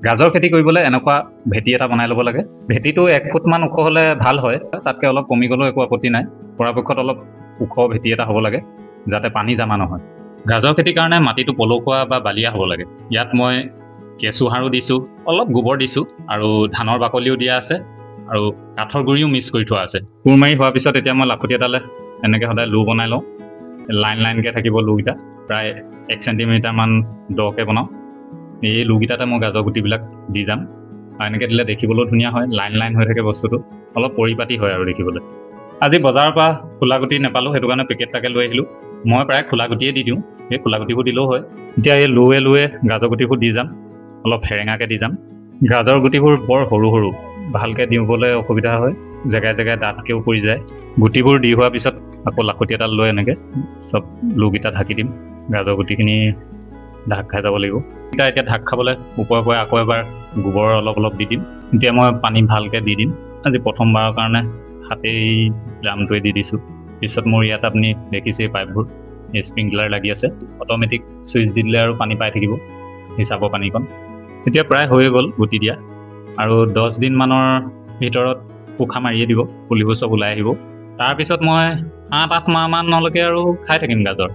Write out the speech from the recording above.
গাজৰ খেতি কৰিবলৈ এনেকুৱা ভেটি এটা বনাই ল'ব লাগে। ভেটিটো 1 ফুটমান ওখ হ'লে ভাল হয়, তাতকৈ অলপ কমি গ'লেও একো আপত্তি নাই। পৰাপক্ষত অলপ ওখ ভেটি এটা হ'ব লাগে যাতে পানী জমা নহয়। গাজৰ খেতিৰ কাৰণে মাটিটো পলসুৱা বা বালিয়া হ'ব লাগে। ইয়াত মই কেঁচু সাৰো দিছোঁ, অলপ গোবৰ দিছোঁ আৰু ধানৰ বাকলিও দিয়া আছে আৰু কাঠৰ গুড়িও মিক্স কৰি থোৱা আছে। কোৰ মাৰি হোৱাৰ পিছত এতিয়া মই লাখুটি এটালে এনেকৈ সদায় লো বনাই লওঁ। লাইনকৈ থাকিব লোকেইটা, প্ৰায় 1 চেণ্টিমিটাৰমান দকৈ বনাওঁ। এই লোকেইটাতে মই গাজৰ গুটিবিলাক দি যাম আৰু এনেকৈ দিলে দেখিবলৈও ধুনীয়া হয়, লাইন হৈ থাকে বস্তুটো, অলপ পৰিপাটি হয় আৰু দেখিবলৈ। আজি বজাৰৰ পৰা খোলা গুটি নাপালোঁ, সেইটো কাৰণে পেকেট এটাকে লৈ আহিলোঁ। মই প্ৰায় খোলা গুটিয়ে দি দিওঁ, সেই খোলা গুটিবোৰ দিলেও হয়। এতিয়া এই লোৱে গাজৰ গুটিবোৰ দি যাম, অলপ সেৰেঙাকৈ দি যাম। গাজৰ গুটিবোৰ বৰ সৰু, ভালকৈ দিবলৈ অসুবিধা হয়, জেগাই ডাঠকৈও পৰি যায়। গুটিবোৰ দি হোৱাৰ পিছত আকৌ লাখুটি এডাল লৈ এনেকৈ চব লোকেইটা ঢাকি দিম। গাজৰ গুটিখিনি ঢাক খাই যাব লাগিব। এতিয়া ঢাক খাবলৈ ওপৰে আকৌ এবাৰ গোবৰ অলপ দি দিম। এতিয়া মই পানী ভালকৈ দি দিম। আজি প্ৰথমবাৰৰ কাৰণে হাতেই ড্ৰামটোৱে দি দিছোঁ। পিছত মোৰ ইয়াত আপুনি দেখিছে পাইপবোৰ, স্প্ৰিংকলাৰ লাগি আছে। অট'মেটিক ছুইচ দি দিলে আৰু পানী পাই থাকিব হিচাপৰ পানীকণ। এতিয়া প্ৰায় হৈয়ে গ'ল গুটি দিয়া, আৰু 10 দিনমানৰ ভিতৰত পোখা মাৰিয়ে দিব, পুলিবোৰ চব ওলাই আহিব। তাৰপিছত মই 7-8 মাহমানলৈকে আৰু খাই থাকিম গাজৰ।